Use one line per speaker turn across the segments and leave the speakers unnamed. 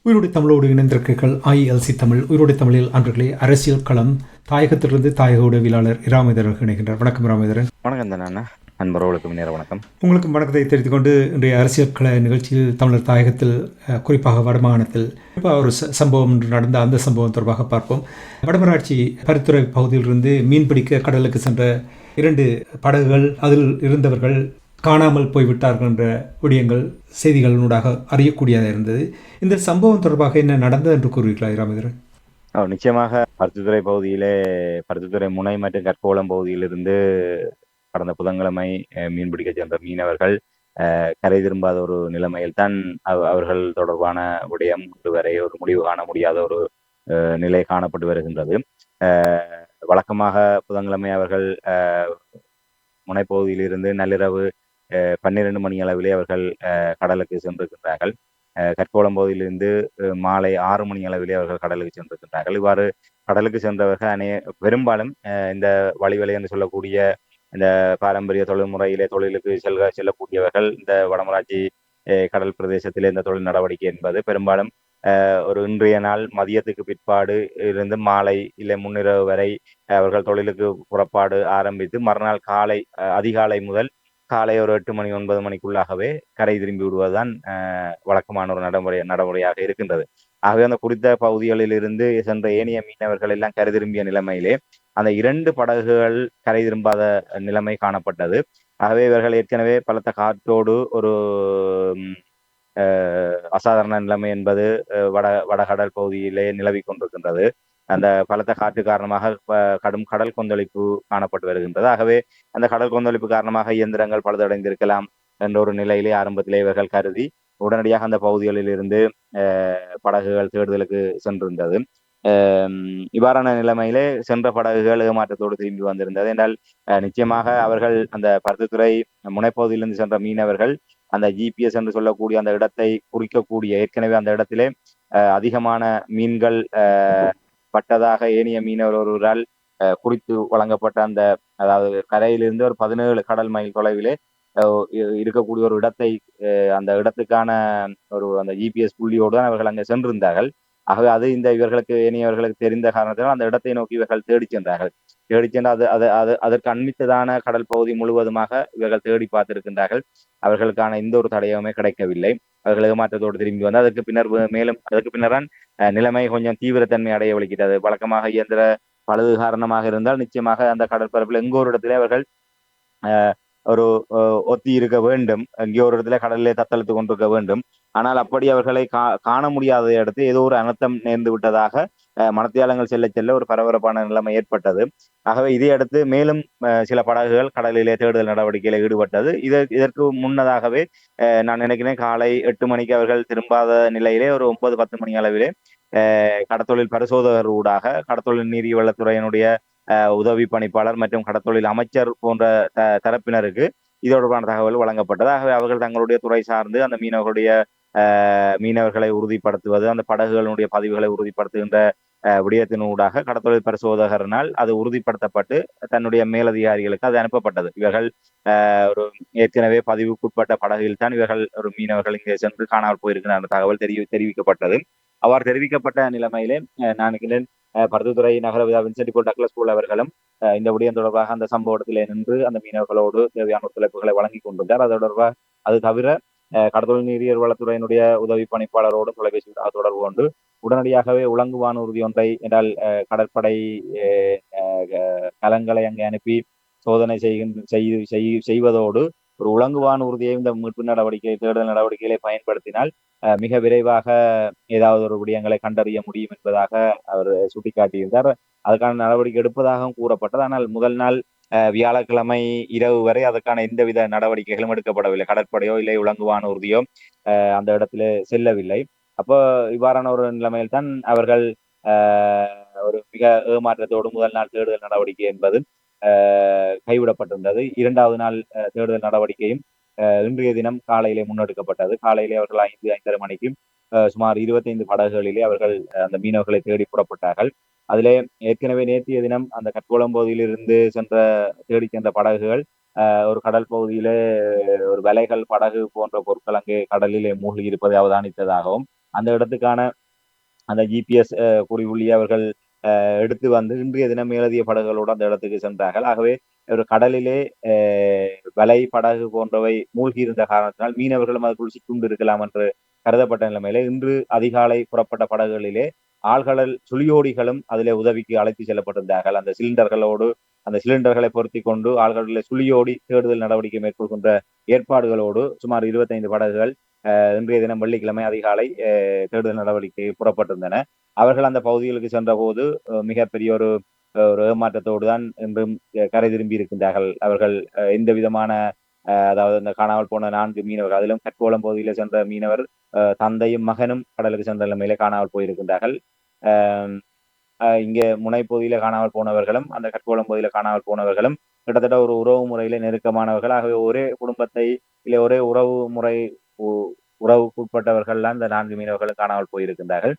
உயிரோடை தமிழோடு இணைந்திருக்கிறீர்கள். IELC தமிழ். உயிரோடை தமிழில் அன்றுகளே அரசியல் களம் தாயகத்திலிருந்து தாயக உடவியலாளர் இராமேதரன் இணைகின்றார். வணக்கம் இராமேதரன்.
வணக்கம் தானே நண்பர்களுக்கும் நேர வணக்கம்.
உங்களுக்கும் வணக்கத்தை தெரிவித்துக் கொண்டு இன்றைய அரசியல் கள நிகழ்ச்சியில் தமிழர் தாயகத்தில் குறிப்பாக வடமாகாணத்தில் ஒரு சம்பவம் நடந்த அந்த சம்பவம் தொடர்பாக பார்ப்போம். வடமராட்சி பருத்துறை பகுதியிலிருந்து மீன்பிடிக்க கடலுக்கு சென்ற 2 படகுகள், அதில் இருந்தவர்கள் காணாமல் போய்விட்டார்கள் என்ற விடயங்கள் செய்திகளினூடாக அறியக்கூடியதாக இருந்தது. இந்த சம்பவம் தொடர்பாக என்ன நடந்தது என்று கூறுவீர்களா இராமேதரன்?
நிச்சயமாக பருத்தித்துறை பகுதியிலே பருத்தித்துறை முனை மற்றும் கற்கோளம் பகுதியிலிருந்து கடந்த புதன்கிழமை மீன்பிடிக்க சென்ற மீனவர்கள் கரை திரும்பாத ஒரு நிலைமையில் தான் அவர்கள் தொடர்பான விடயம் இதுவரை ஒரு முடிவு காண முடியாத ஒரு நிலை காணப்பட்டு வருகின்றது. வழக்கமாக புதன்கிழமை அவர்கள் முனைப்பகுதியிலிருந்து நள்ளிரவு 12 மணி அளவிலே அவர்கள் கடலுக்கு சென்றிருக்கின்றார்கள். கற்கோளம் பகுதியிலிருந்து மாலை 6 மணி அளவிலே அவர்கள் கடலுக்கு சென்றிருக்கின்றார்கள். இவ்வாறு கடலுக்கு சென்றவர்கள் பெரும்பாலும் இந்த வழிவலை என்று சொல்லக்கூடிய இந்த பாரம்பரிய தொழில்முறையிலே தொழிலுக்கு செல்லக்கூடியவர்கள் இந்த வடமராட்சி கடல் பிரதேசத்திலே இந்த தொழில் நடவடிக்கை என்பது பெரும்பாலும் ஒரு இன்றைய நாள் மதியத்துக்கு பிற்பாடு இருந்து மாலை இல்லை முன்னிரவு வரை அவர்கள் தொழிலுக்கு புறப்பாடு ஆரம்பித்து மறுநாள் காலை அதிகாலை முதல் காலை ஒரு 8 மணி 9 மணிக்குள்ளாகவே கரை திரும்பி விடுவதுதான் வழக்கமான ஒரு நடைமுறையாக இருக்கின்றது. ஆகவே அந்த குறித்த பகுதிகளில் இருந்து சென்ற ஏனைய மீனவர்கள் எல்லாம் கரை திரும்பிய நிலைமையிலே அந்த 2 படகுகள் கரை திரும்பாத நிலைமை காணப்பட்டது. ஆகவே இவர்கள் ஏற்கனவே பலத்த காற்றோடு ஒரு அசாதாரண நிலைமை என்பது வடகடல் பகுதியிலே நிலவி கொண்டிருக்கின்றது. அந்த பலத்த காற்று காரணமாக கடும் கடல் கொந்தளிப்பு காணப்பட்டு வருகின்றது. ஆகவே அந்த கடல் கொந்தளிப்பு காரணமாக இயந்திரங்கள் பழுதடைந்திருக்கலாம் என்ற ஒரு நிலையிலே ஆரம்பத்திலே இவர்கள் கருதி உடனடியாக அந்த பகுதிகளில் இருந்து படகுகள் தேடுதலுக்கு சென்றிருந்தது. இவ்வாறான நிலைமையிலே சென்ற படகுகள் ஏமாற்றத்தோடு திரும்பி வந்திருந்தது என்றால் நிச்சயமாக அவர்கள் அந்த பருத்தித்துறை முனைப்பகுதியிலிருந்து சென்ற மீனவர்கள் அந்த GPS என்று சொல்லக்கூடிய அந்த இடத்தை குறிக்கக்கூடிய ஏற்கனவே அந்த இடத்திலே அதிகமான மீன்கள் பட்டதாக ஏனைய மீனவர் ஒருவரால் குறித்து வழங்கப்பட்ட அந்த அதாவது கரையிலிருந்து ஒரு 17 கடல் மைல் தொலைவிலே இருக்கக்கூடிய ஒரு இடத்தை அந்த இடத்துக்கான அந்த GPS புள்ளியோடு தான் அவர்கள் அங்கே சென்றிருந்தார்கள். ஆகவே அது இந்த இவர்களுக்கு ஏனையவர்களுக்கு தெரிந்த காரணத்தினால் அந்த இடத்தை நோக்கி இவர்கள் தேடி சென்றார்கள். தேடி சென்று அதற்கு அண்மித்ததான கடல் பகுதி முழுவதுமாக இவர்கள் தேடி பார்த்திருக்கின்றார்கள். அவர்களுக்கான எந்த ஒரு தடயமுமே கிடைக்கவில்லை. அவர்கள் ஏமாற்றத்தோடு திரும்பி வந்து அதற்கு பின்னர் நிலைமை கொஞ்சம் தீவிரத்தன்மை அடைய வலிக்கிறது. வழக்கமாக இயந்திர பழுது காரணமாக இருந்தால் நிச்சயமாக அந்த கடற்பரப்பில் எங்கோ ஒரு இடத்திலே அவர்கள் ஒரு ஒத்தி இருக்க வேண்டும், எங்கேயோ ஒரு இடத்துல கடலிலே தத்தளித்து கொண்டிருக்க வேண்டும். ஆனால் அப்படி அவர்களை காண முடியாத இடத்து ஏதோ ஒரு அனர்த்தம் நேர்ந்து விட்டதாக மணத்தியாளங்கள் செல்ல ஒரு பரபரப்பான நிலைமை ஏற்பட்டது. ஆகவே இதை அடுத்து மேலும் சில படகுகள் கடலிலே தேடுதல் நடவடிக்கையில ஈடுபட்டது. இதற்கு முன்னதாகவே நான் நினைக்கிறேன் காலை 8 மணிக்கு அவர்கள் திரும்பாத நிலையிலே ஒரு 9-10 மணி அளவிலே கடத்தொழில் பரிசோதகர் ஊடாக கடத்தொழில் நீர்வளத்துறையினுடைய உதவி பணிப்பாளர் மற்றும் கடத்தொழில் அமைச்சர் போன்ற தரப்பினருக்கு இது தொடர்பான தகவல் வழங்கப்பட்டது. ஆகவே அவர்கள் தங்களுடைய துறை சார்ந்து அந்த மீனவர்களை உறுதிப்படுத்துவது, அந்த படகுகளுடைய பதிவுகளை உறுதிப்படுத்துகின்ற விடயத்தினூடாக கடத்தொழில் பரிசோதகரினால் அது உறுதிப்படுத்தப்பட்டு தன்னுடைய மேலதிகாரிகளுக்கு அது அனுப்பப்பட்டது. இவர்கள் ஒரு ஏற்கனவே பதிவுக்குட்பட்ட படகில் தான் இவர்கள் ஒரு மீனவர்கள் இங்கே சென்று காணாமல் போயிருக்கிற அந்த தகவல் தெரிவிக்கப்பட்டது. அவ்வாறு தெரிவிக்கப்பட்ட நிலைமையிலே நான் பருத்தித்துறை நகர வின்சென்ட் போல் டக்ளஸ் போல் அவர்களும் இந்த விடயம் தொடர்பாக அந்த சம்பவத்திலே நின்று அந்த மீனவர்களோடு தேவையான ஒத்துழைப்புகளை வழங்கி கொண்டிருந்தார். அது தவிர கடத்தொழில் நீரியல் வளத்துறையினுடைய உதவி பணிப்பாளரோடு தொலைபேசி தொடர்பு கொண்டு உடனடியாகவே உலங்கு வானூர்தி ஒன்றை என்றால் கடற்படை கலங்களை அங்கே அனுப்பி சோதனை செய்வதோடு ஒரு உலங்குவான் உறுதியை இந்த மீட்பு தேடுதல் நடவடிக்கைகளை பயன்படுத்தினால் மிக விரைவாக ஏதாவது ஒரு விடயங்களை கண்டறிய முடியும் என்பதாக அவர் சுட்டிக்காட்டியிருந்தார். அதுக்கான நடவடிக்கை எடுப்பதாகவும் கூறப்பட்டது. ஆனால் முதல் நாள் வியாழக்கிழமை இரவு வரை அதற்கான எந்தவித நடவடிக்கைகளும் எடுக்கப்படவில்லை. கடற்படையோ இல்லை உலங்குவான் உறுதியோ அந்த இடத்துல செல்லவில்லை. அப்போ இவ்வாறான ஒரு நிலைமையில் தான் அவர்கள் ஒரு மிக ஏமாற்றத்தோடு முதல் நாள் தேடுதல் நடவடிக்கை என்பது கைவிடப்பட்டிருந்தது. 2வது நாள் தேடுதல் நடவடிக்கையும் இன்றைய தினம் காலையிலே முன்னெடுக்கப்பட்டது. காலையிலே அவர்கள் 5-5:30 மணிக்கு சுமார் 25 படகுகளிலே அவர்கள் அந்த மீனவர்களை தேடி புறப்பட்டார்கள். அதிலே ஏற்கனவே நேற்றைய தினம் அந்த கற்கோளம் பகுதியிலிருந்து தேடி சென்ற படகுகள் ஒரு கடல் பகுதியிலே ஒரு வலைகள் படகு போன்ற பொருட்கள் அங்கே கடலிலே மூழ்கி இருப்பதை அவதானித்ததாகவும் அந்த இடத்துக்கான அந்த ஜிபிஎஸ் குறிப்புள்ளி அவர்கள் எடுத்து வந்து இன்றைய தினம் மேலதிக படகுகளோடு அந்த இடத்துக்கு சென்றார்கள். ஆகவே ஒரு கடலிலே வலை படகு போன்றவை மூழ்கி இருந்த காரணத்தினால் மீனவர்களும் அதற்குள் சிக்குண்டு இருக்கலாம் என்று கருதப்பட்ட நிலைமையிலே இன்று அதிகாலை புறப்பட்ட படகுகளிலே ஆழ்கடல் சுழியோடிகளும் அதிலே உதவிக்கு அழைத்து செல்லப்பட்டிருந்தார்கள். அந்த சிலிண்டர்களை பொருத்தி கொண்டு ஆழ்கடலில் சுழியோடி தேடுதல் நடவடிக்கை மேற்கொள்கின்ற ஏற்பாடுகளோடு சுமார் 25 படகுகள் இன்றைய தினம் வெள்ளிக்கிழமை அதிகாலை தேடுதல் நடவடிக்கை புறப்பட்டிருந்தன. அவர்கள் அந்த பகுதிகளுக்கு சென்றபோது மிகப்பெரிய ஒரு ஏமாற்றத்தோடு தான் இன்றும் கரை திரும்பி இருக்கின்றார்கள். அவர்கள் எந்த விதமான அதாவது இந்த காணாமல் போன 4 மீனவர்கள், அதிலும் கட்கோளம் பகுதியில் சென்ற மீனவர் தந்தையும் மகனும் கடலுக்கு சென்ற நிலைமையிலே காணாமல் போயிருக்கின்றார்கள். இங்கே முனைப்பகுதியில காணாமல் போனவர்களும் அந்த கட்கோளம் பகுதியில காணாமல் போனவர்களும் கிட்டத்தட்ட ஒரு உறவு முறையில நெருக்கமானவர்கள். ஆகவே ஒரே குடும்பத்தை இல்லை ஒரே உறவு முறை உறவுக்குட்பட்டவர்கள்லாம் இந்த 4 மீனவர்களும் காணாமல் போயிருக்கின்றார்கள்.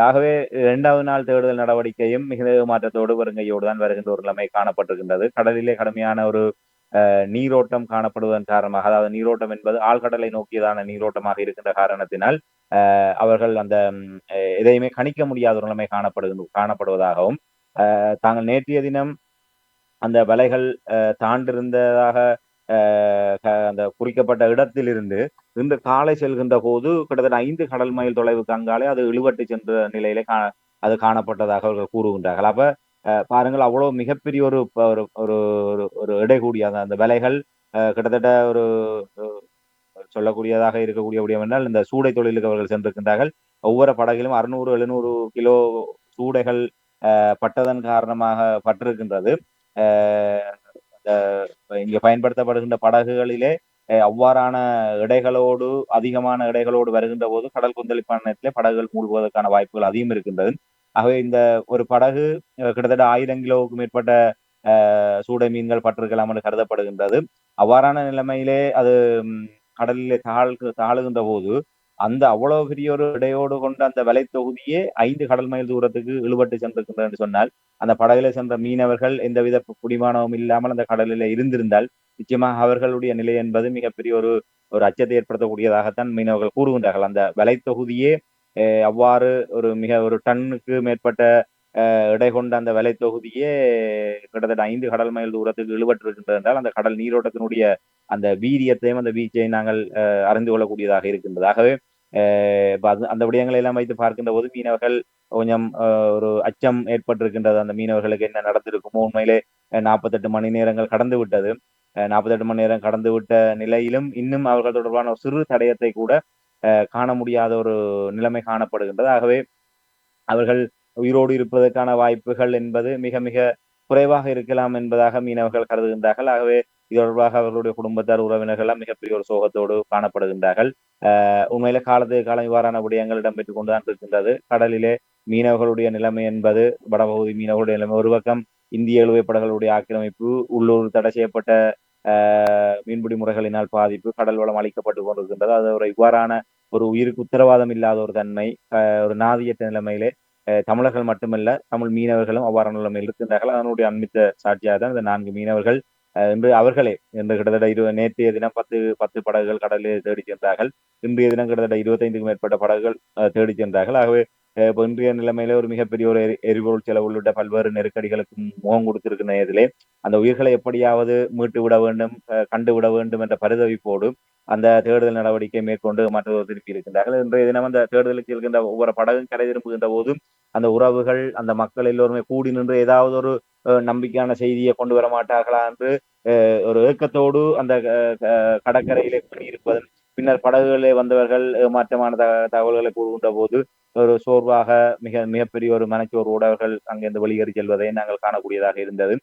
ஆகவே 2வது நாள் தேடுதல் நடவடிக்கையும் மிகுந்த ஏமாற்றத்தோடு வருங்கையோடு தான் வருகின்ற ஒரு நிலைமை காணப்பட்டிருக்கின்றது. கடலிலே கடுமையான ஒரு நீரோட்டம் காணப்படுவதன் காரணமாக, அதாவது நீரோட்டம் என்பது ஆழ்கடலை நோக்கியதான நீரோட்டமாக இருக்கின்ற காரணத்தினால் அவர்கள் அந்த எதையுமே கணிக்க முடியாத ஒரு நிலைமை காணப்படுவதாகவும் தாங்கள் நேற்றைய தினம் அந்த வலைகள் தாண்டிருந்ததாக அந்த குறிக்கப்பட்ட இடத்திலிருந்து இன்று காலை செல்கின்ற போது கிட்டத்தட்ட 5 கடல் மைல் தொலைவுக்கு அங்காலே அது இழுபட்டு சென்ற நிலையிலே அது காணப்பட்டதாக அவர்கள் கூறுகின்றார்கள். அப்ப பாருங்கள், அவ்வளவு மிகப்பெரிய ஒரு ஒரு ஒரு ஒரு எடை கூடிய அந்த விலைகள் கிட்டத்தட்ட ஒரு சொல்லக்கூடியதாக இருக்கக்கூடிய விடயம் என்றால் இந்த சூடை தொழிலுக்கு அவர்கள் சென்றிருக்கின்றார்கள். ஒவ்வொரு படகிலும் 600, 700 கிலோ சூடைகள் பட்டதன் காரணமாக பட்டிருக்கின்றது. இங்க பயன்படுத்தப்படுகின்ற படகுகளிலே அவ்வாறான எடைகளோடு அதிகமான எடைகளோடு வருகின்ற போது கடல் கொந்தளிப்பான நேரத்திலே படகுகள் மூழ்குவதற்கான வாய்ப்புகள் அதிகம் இருக்கின்றது. ஆகவே இந்த ஒரு படகு கிட்டத்தட்ட 1000 கிலோவுக்கு மேற்பட்ட சூடை மீன்கள் பட்டிருக்கலாம் என்று கருதப்படுகின்றது. அவ்வாறான நிலைமையிலே அது கடலிலே தாழுகின்ற போது அந்த அவ்வளவு பெரிய ஒரு இடையோடு கொண்ட அந்த வலை தொகுதியே 5 கடல் மைல் தூரத்துக்கு இழுபட்டு சென்றிருக்கின்றது என்று சொன்னால், அந்த படகிலே சென்ற மீனவர்கள் எந்தவித குடிமானமும் இல்லாமல் அந்த கடலிலே இருந்திருந்தால் நிச்சயமாக அவர்களுடைய நிலை என்பது மிகப்பெரிய ஒரு ஒரு அச்சத்தை ஏற்படுத்தக்கூடியதாகத்தான் மீனவர்கள் கூறுகின்றார்கள். அந்த வலை தொகுதியே அவ்வாறு ஒரு டன்னுக்கு மேற்பட்ட எடை கொண்ட அந்த வலை தொகுதியே கிட்டத்தட்ட 5 கடல் மைல் தூரத்துக்கு இழுபட்டிருக்கின்றது என்றால் அந்த கடல் நீரோட்டத்தினுடைய அந்த வீரியத்தையும் அந்த வீச்சையும் நாங்கள் அறிந்து கொள்ளக்கூடியதாக இருக்கின்றது. ஆகவே அந்த விடயங்களை எல்லாம் வைத்து பார்க்கின்ற போது மீனவர்கள் கொஞ்சம் ஒரு அச்சம் ஏற்பட்டிருக்கின்றது. அந்த மீனவர்களுக்கு என்ன நடந்திருக்குமோ, உண்மையிலே 48 மணி நேரங்கள் கடந்து விட்டது. 48 மணி நேரம் கடந்து விட்ட நிலையிலும் இன்னும் அவர்கள் தொடர்பான ஒரு சிறு தடயத்தை கூட காண முடியாத ஒரு நிலைமை காணப்படுகின்றது. ஆகவே அவர்கள் உயிரோடு இருப்பதற்கான வாய்ப்புகள் என்பது மிக மிக குறைவாக இருக்கலாம் என்பதாக மீனவர்கள் கருதுகின்றார்கள். ஆகவே இது தொடர்பாக அவர்களுடைய குடும்பத்தார், உறவினர்கள் எல்லாம் மிகப்பெரிய ஒரு சோகத்தோடு காணப்படுகின்றார்கள். உண்மையில காலத்துக்கு காலம் இவ்வாறான விடயங்கள் இடம்பெற்றுக் கொண்டுதான் இருக்கின்றது. கடலிலே மீனவர்களுடைய நிலைமை என்பது, வடபகுதி மீனவர்களுடைய நிலைமை ஒரு பக்கம் இந்திய இழுவைப்படகளுடைய ஆக்கிரமிப்பு, உள்ளூர் தடை செய்யப்பட்ட மீன்பிடி முறைகளினால் பாதிப்பு, கடல் வளம் அளிக்கப்பட்டு கொண்டிருக்கின்றது. அது ஒரு இவ்வாறான ஒரு உயிருக்கு உத்தரவாதம் இல்லாத ஒரு தன்மை, ஒரு நாதியற்ற நிலைமையிலே தமிழர்கள் மட்டுமல்ல, தமிழ் மீனவர்களும் அவ்வாறான நிலைமையில் இருக்கின்றார்கள். அதனுடைய அண்மித்த சாட்சியாக தான் இந்த 4 மீனவர்கள் என்று அவர்களே என்று கிட்டத்தட்ட நேற்றைய தினம் 10 படகுகள் கடலில் தேடி சென்றார்கள். இன்றைய தினம் கிட்டத்தட்ட 25க்கும் மேற்பட்ட படகுகள் தேடி சென்றார்கள். ஆகவே இப்போ இன்றைய நிலைமையில ஒரு மிகப்பெரிய ஒரு எரிபொருள் செலவு உள்ளிட்ட பல்வேறு நெருக்கடிகளுக்கு முகம் கொடுத்திருக்கிற நேரத்திலே அந்த உயிர்களை எப்படியாவது மீட்டு விட வேண்டும், கண்டு விட வேண்டும் என்ற பரிதவிப்போடு அந்த தேடுதல் நடவடிக்கை மேற்கொண்டு மற்றொரு திருப்பி இருக்கின்றார்கள். இன்றைய தினம் அந்த தேடுதலுக்கு இருக்கின்ற ஒவ்வொரு படகும் கரை திரும்புகின்ற போது அந்த உறவுகள், அந்த மக்கள் எல்லோருமே கூடி நின்று ஏதாவது ஒரு நம்பிக்கையான செய்தியை கொண்டு வர மாட்டார்களா என்று ஒரு ஏக்கத்தோடு அந்த கடற்கரையிலே குடியிருப்பதும், பின்னர் படகுகளே வந்தவர்கள் ஏமாற்றமான தகவல்களை கூறுகின்ற போது ஒரு சோர்வாக மிகப்பெரிய ஒரு மனச்சோர்வோடு அவர்கள் அங்கிருந்து வெளியேறி செல்வதை நாங்கள் காணக்கூடியதாக இருந்தது.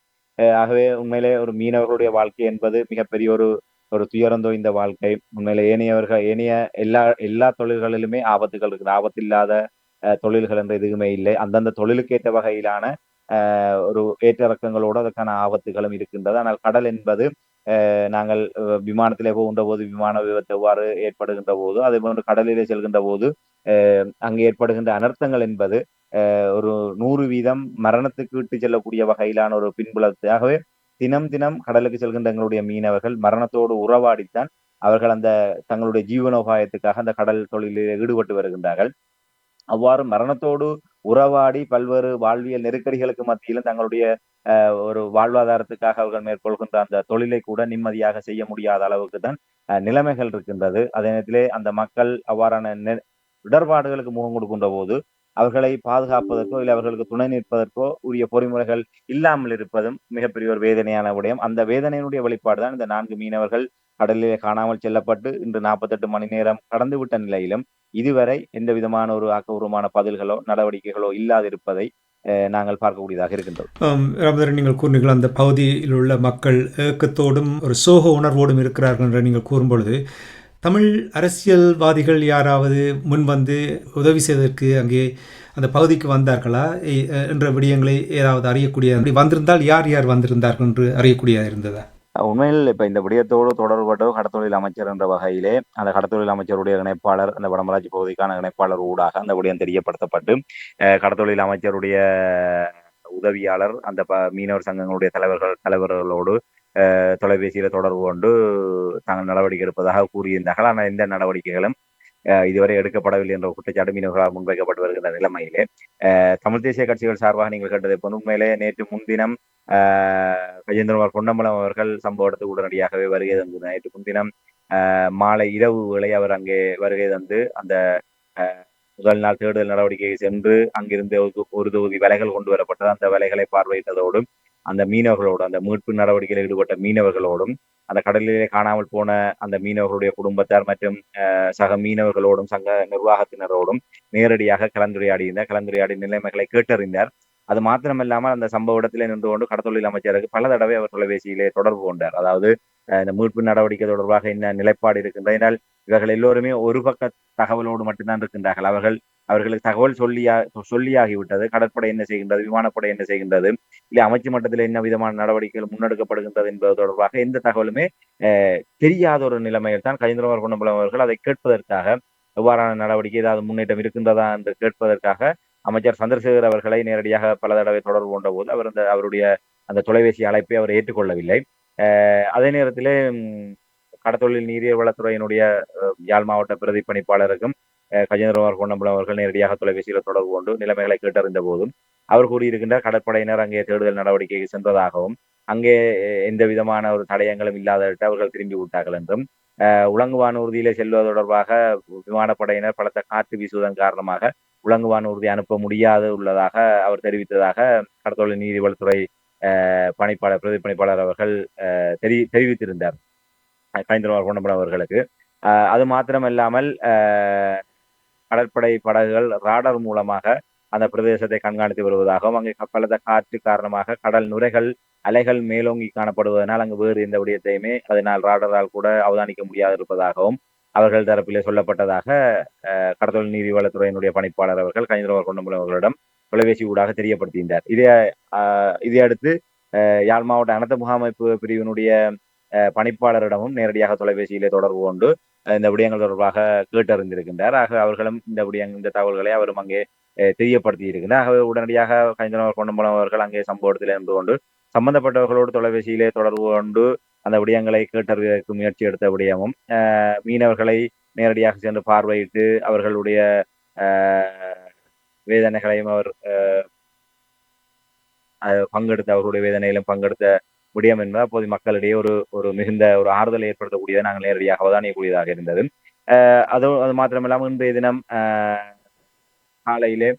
ஆகவே உண்மையிலே ஒரு மீனவர்களுடைய வாழ்க்கை என்பது மிகப்பெரிய ஒரு ஒரு துயரந்தோய்ந்த வாழ்க்கை. உண்மையிலே ஏனைய எல்லா தொழில்களிலுமே ஆபத்துகள் இருக்குது. ஆபத்தில்லாத தொழில்கள் என்று எதுவுமே இல்லை. அந்தந்த தொழிலுக்கேற்ற வகையிலான ஒரு ஏற்ற இறக்கங்களோடு அதற்கான ஆபத்துகளும் இருக்கின்றது. ஆனால் கடல் என்பது நாங்கள் விமானத்திலே போகின்ற போது விமான விபத்து எவ்வாறு ஏற்படுகின்ற போது, அதே போன்று கடலிலே செல்கின்ற போது அங்கு ஏற்படுகின்ற அனர்த்தங்கள் என்பது ஒரு 100% மரணத்துக்கு இட்டு செல்லக்கூடிய வகையிலான ஒரு பின்புலத்து. ஆகவே தினம் தினம் கடலுக்கு செல்கின்ற எங்களுடைய மீனவர்கள் மரணத்தோடு உறவாடித்தான் அவர்கள் அந்த தங்களுடைய ஜீவனோபாயத்துக்காக அந்த கடல் தொழிலில் ஈடுபட்டு வருகின்றார்கள். அவ்வாறு மரணத்தோடு உறவாடி பல்வேறு வாழ்வியல் நெருக்கடிகளுக்கு மத்தியிலும் தங்களுடைய ஒரு வாழ்வாதாரத்துக்காக அவர்கள் மேற்கொள்கின்ற அந்த தொழிலை கூட நிம்மதியாக செய்ய முடியாத அளவுக்கு தான் நிலைமைகள் இருக்கின்றது. அதே நேரத்திலே அந்த மக்கள் அவ்வாறான இடர்பாடுகளுக்கு முகம் கொடுக்கின்ற போது அவர்களை பாதுகாப்பதற்கோ இல்லை அவர்களுக்கு துணை நிற்பதற்கோ உரிய பொறிமுறைகள் இல்லாமல் இருப்பதும் மிகப்பெரிய ஒரு வேதனையான விடயம். அந்த வேதனையினுடைய வெளிப்பாடு தான் இந்த 4 மீனவர்கள் கடலிலே காணாமல் செல்லப்பட்டு இன்று 48 மணி நேரம் கடந்துவிட்ட நிலையிலும் இதுவரை எந்த விதமான ஒரு ஆக்கபூர்வமான பதில்களோ நடவடிக்கைகளோ இல்லாதிருப்பதை நாங்கள் பார்க்கக்கூடியதாக இருக்கின்றது.
ராமதரன், நீங்கள் கூறினீர்கள் அந்த பகுதியில் உள்ள மக்கள் ஏக்கத்தோடும் ஒரு சோக உணர்வோடும் இருக்கிறார்கள் என்று நீங்கள் கூறும்பொழுது, தமிழ் அரசியல்வாதிகள் யாராவது முன் வந்து உதவி செய்வதற்கு அங்கே அந்த பகுதிக்கு வந்தார்களா என்ற விடயங்களை ஏதாவது அறியக்கூடிய, அப்படி வந்திருந்தால் யார் யார் வந்திருந்தார்கள் என்று அறியக்கூடியதாக இருந்ததா?
உண்மையில் இப்ப இந்த விடயத்தோடு தொடர்பட்ட கடத்தொழில் அமைச்சர் என்ற வகையிலே அந்த கடத்தொழில் அமைச்சருடைய இணைப்பாளர், அந்த வடமராட்சி பகுதிக்கான இணைப்பாளர் ஊடாக அந்த விடயம் தெரியப்படுத்தப்பட்டு கடத்தொழில் அமைச்சருடைய உதவியாளர் அந்த மீனவர் சங்கங்களுடைய தலைவர்களோடு தொலைபேசியில தொடர்பு கொண்டு தாங்கள் நடவடிக்கை எடுப்பதாக கூறியிருந்தார்கள். ஆனால் எந்த நடவடிக்கைகளும் இதுவரை எடுக்கப்படவில்லை என்ற குற்றச்சாட்டு மீனவர்களால் முன்வைக்கப்பட்டு வருகின்ற நிலைமையிலே தமிழ் தேசிய கட்சிகள் சார்பாக நீங்கள் கேட்டதை போல உண்மையிலே நேற்று முன்தினம் கஜேந்திரகுமார் பொன்னம்பலம் அவர்கள் சம்பவ இடத்துக்கு உடனடியாகவே வருகை தந்து நேற்று முன்தினம் மாலை இரவு வேளை அவர் அங்கே வருகை தந்து அந்த முதல் நாள் தேடுதல் நடவடிக்கையை சென்று அங்கிருந்து ஒரு தொகுதி வேலைகள் கொண்டு வரப்பட்டது. அந்த வேலைகளை பார்வையிட்டதோடு அந்த மீனவர்களோடு, அந்த மீட்பு நடவடிக்கையில் ஈடுபட்ட மீனவர்களோடும், அந்த கடலிலே காணாமல் போன அந்த மீனவர்களுடைய குடும்பத்தார் மற்றும் சக மீனவர்களோடும் சங்க நிர்வாகத்தினரோடும் நேரடியாக கலந்துரையாடி நிலைமைகளை கேட்டறிந்தார். அது மாத்திரமல்லாமல் அந்த சம்பவ இடத்திலே நின்று கொண்டு கடத்தொழில் அமைச்சருக்கு பல தடவை அவர் தொலைபேசியிலே தொடர்பு கொண்டார். அதாவது இந்த மீட்பு நடவடிக்கை தொடர்பாக என்ன நிலைப்பாடு இருக்கின்றது, ஏனால் இவர்கள் எல்லோருமே ஒரு பக்க தகவலோடு மட்டும்தான் இருக்கின்றார்கள். அவர்களுக்கு தகவல் சொல்லியாகிவிட்டது. கடற்படை என்ன செய்கின்றது, விமானப்படை என்ன செய்கின்றது, இல்லை அமைச்சு மட்டத்தில் என்ன விதமான நடவடிக்கைகள் முன்னெடுக்கப்படுகின்றது என்பது தொடர்பாக எந்த தகவலுமே தெரியாத ஒரு நிலைமையில் தான் கஜேந்திரகுமார் பொன்னம்பலம் அவர்கள் அதை கேட்பதற்காக எவ்வாறான நடவடிக்கை ஏதாவது முன்னேற்றம் இருக்கின்றதா என்று கேட்பதற்காக அமைச்சர் சந்திரசேகர் அவர்களை நேரடியாக பல தடவை தொடர்பு கொண்ட போது அவருடைய அந்த தொலைபேசி அழைப்பை அவர் ஏற்றுக்கொள்ளவில்லை. அதே நேரத்திலே கடத்தொழில் நீரியல் வளத்துறையினுடைய யாழ் மாவட்ட பிரதி பணிப்பாளருக்கும் கஜேந்திரகுமார் பொன்னம்பலம் அவர்கள் நேரடியாக தொலைபேசியில் தொடர்பு கொண்டு நிலைமைகளை கேட்டறிந்த போதும் அவர் கூறியிருக்கின்ற கடற்படையினர் அங்கே தேடுதல் நடவடிக்கைக்கு சென்றதாகவும் அங்கே எந்த விதமான ஒரு தடயங்களும் இல்லாதவிட்டு அவர்கள் திரும்பி விட்டார்கள் என்றும் உலங்கு வானூர்தியிலே செல்வது தொடர்பாக விமானப்படையினர் பலத்த காற்று வீசுவதன் காரணமாக உலங்கு வானூர்தி அனுப்ப முடியாது உள்ளதாக அவர் தெரிவித்ததாக கடத்தொழில் நீதிவளத்துறை பிரதி பணிப்பாளர் அவர்கள் தெரிவித்திருந்தார் கஜேந்திரகுமார் பொன்னம்பலம் அவர்களுக்கு. அது மாத்திரமல்லாமல் கடற்படை படகுகள் ராடர் மூலமாக அந்த பிரதேசத்தை கண்காணித்து வருவதாகவும் அங்கே பலத்த காற்று காரணமாக கடல் நுரைகள் அலைகள் மேலோங்கி காணப்படுவதனால் அங்கு வேறு எந்த விடயத்தையுமே அதனால் ராடரால் கூட அவதானிக்க முடியாது இருப்பதாகவும் அவர்கள் தரப்பிலே சொல்லப்பட்டதாக கடத்தொழில் நீதிவளத்துறையினுடைய பணிப்பாளர் அவர்கள் கஜேந்திரகுமார் பொன்னம்பலம் அவர்களிடம் தொலைபேசி ஊடாக தெரியப்படுத்தியிருந்தார். இதை அடுத்து யாழ் மாவட்ட அனர்த்த முகாமைப்பு பிரிவினுடைய பணிப்பாளரிடமும் நேரடியாக தொலைபேசியிலே தொடர்பு கொண்டு இந்த விடயங்கள் தொடர்பாக கேட்டறிந்திருக்கின்றார். ஆக அவர்களும் இந்த தகவல்களை அவரும் அங்கே தெரியப்படுத்தி இருக்கின்றார். ஆகவே உடனடியாக கஜேந்திரகுமார் பொன்னம்பலம் அவர்கள் அங்கே சம்பவத்தில் இருந்து கொண்டு சம்பந்தப்பட்டவர்களோடு தொலைபேசியிலே தொடர்பு கொண்டு அந்த விடயங்களை கேட்டறிவதற்கு முயற்சி எடுத்த விடயமும் மீனவர்களை நேரடியாக சென்று பார்வையிட்டு அவர்களுடைய வேதனைகளையும் அவர் அவர்களுடைய வேதனையிலும் பங்கெடுத்த விடயம் என்பது அப்போது மக்களிடையே ஒரு மிகுந்த ஒரு ஆறுதலை ஏற்படுத்தக்கூடியதை நாங்கள் நேரடியாக அவதானியக்கூடியதாக இருந்தது. அது மாத்திரமில்லாமல் இன்றைய தினம் காலையிலே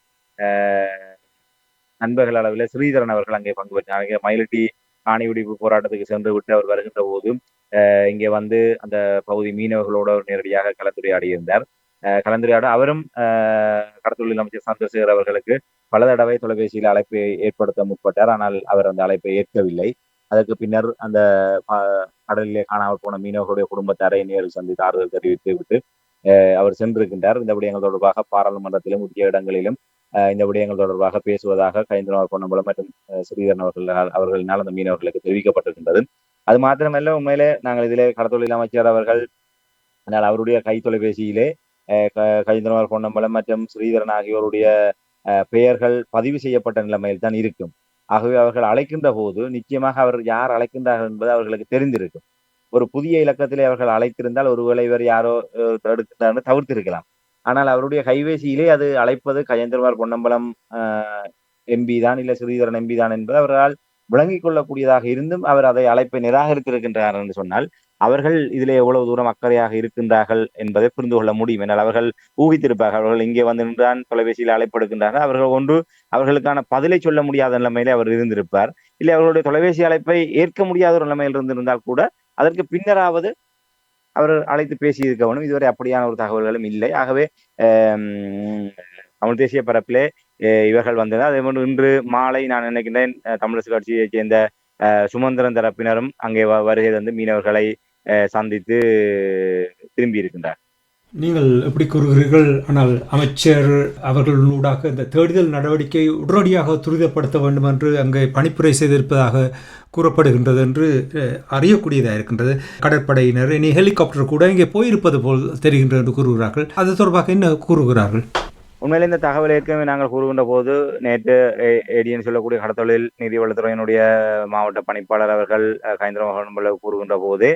நண்பர்கள் அளவில் ஸ்ரீதரன் அவர்கள் அங்கே பங்கு பெற்றார். மயிலட்டி காணி விடுப்பு போராட்டத்துக்கு சென்று விட்டு அவர் வருகின்ற போது இங்கே வந்து அந்த பகுதி மீனவர்களோடு அவர் நேரடியாக கலந்துரையாடி இருந்தார். கலந்துரையாட அவரும் கடத்தொழில் அமைச்சர் சந்திரசேகர் அவர்களுக்கு பல தடவை தொலைபேசியில் அழைப்பை ஏற்படுத்த முற்பட்டார். ஆனால் அவர் அந்த அழைப்பை ஏற்கவில்லை. அதற்கு பின்னர் அந்த கடலிலே காணாமல் போன மீனவர்களுடைய குடும்பத்தாரை நேரில் சந்தித்து ஆறுதல் தெரிவித்து விட்டு அவர் சென்றிருக்கின்றார். இந்த விடயங்கள் தொடர்பாக பாராளுமன்றத்திலும் முக்கிய இடங்களிலும் இந்த விடயங்கள் தொடர்பாக பேசுவதாக கஜேந்திரகுமார் பொன்னம்பலம் மற்றும் ஸ்ரீதரன் அவர்களினால் அந்த மீனவர்களுக்கு தெரிவிக்கப்பட்டிருக்கின்றது. அது மாத்திரமல்ல, உண்மையிலே நாங்கள் இதிலே கடத்தொழில் அமைச்சர் அவர்கள் அவருடைய கை தொலைபேசியிலே கஜேந்திரகுமார் பொன்னம்பலம் மற்றும் ஸ்ரீதரன் ஆகியோருடைய பெயர்கள் பதிவு செய்யப்பட்ட நிலைமையில் தான் இருக்கும். ஆகவே அவர்கள் அழைக்கின்ற போது நிச்சயமாக அவர் யார் அழைக்கின்றார்கள் என்பது அவர்களுக்கு தெரிந்திருக்கும். ஒரு புதிய இலக்கத்திலே அவர்கள் அழைத்திருந்தால் ஒருவேளை இவர் யாரோ தவிர்த்திருக்கலாம். ஆனால் அவருடைய கைபேசியிலே அது அழைப்பது கஜேந்திரகுமார் பொன்னம்பலம் எம்பி தான், இல்ல ஸ்ரீதரன் எம்பி தான் என்பது அவர்களால் விளங்கிக் கொள்ளக்கூடியதாக இருந்தும் அவர் அதை அழைப்பை நிராகரித்திருக்கின்றார் என்று சொன்னால் அவர்கள் இதிலே எவ்வளவு தூரம் அக்கறையாக இருக்கின்றார்கள் என்பதை புரிந்து கொள்ள முடியும். என்னால் அவர்கள் ஊகித்திருப்பார்கள். அவர்கள் இங்கே வந்து நின்றான் தொலைபேசியில் அழைப்படுகின்றார்கள். அவர்கள் ஒன்று அவர்களுக்கான பதிலை சொல்ல முடியாத நிலைமையிலே அவர் இருந்திருப்பார். இல்லை அவர்களுடைய தொலைபேசி அழைப்பை ஏற்க முடியாத ஒரு நிலைமையில் இருந்திருந்தால் கூட அதற்கு பின்னராவது அவர் அழைத்து பேசியிருக்க வேண்டும். இதுவரை அப்படியான ஒரு தகவல்களும் இல்லை. ஆகவே தமிழ் தேசிய பரப்பிலே இவர்கள் வந்தனர். அதே போன்று இன்று மாலை நான் நினைக்கின்றேன் தமிழரசு கட்சியைச் சேர்ந்த சுமந்திரன் தரப்பினரும் அங்கே வருகை தந்து மீனவர்களை சந்தித்து திரும்பி இருக்கின்றார்.
நீங்கள் எப்படி கூறுகிறீர்கள்? ஆனால் அமைச்சர் அவர்களூடாக இந்த தேடுதல் நடவடிக்கை உடனடியாக துரிதப்படுத்த வேண்டும் என்று அங்கே பணிப்புரை செய்திருப்பதாக கூறப்படுகின்றது என்று அறியக்கூடியதாக இருக்கின்றது. கடற்படையினர் இனி ஹெலிகாப்டர் கூட இங்கே போயிருப்பது போல் தெரிகின்றது என்று கூறுகிறார்கள். அது தொடர்பாக என்ன கூறுகிறார்கள்?
உண்மையிலே இந்த தகவல் ஏற்கனவே நாங்கள் கூறுகின்ற போது நேற்று ஏடிஎன் சொல்லக்கூடிய கடத்தொழில் நீதிவளத்துறையினுடைய மாவட்ட பணிப்பாளர் அவர்கள் கயந்திரமோகன் கூறுகின்ற போது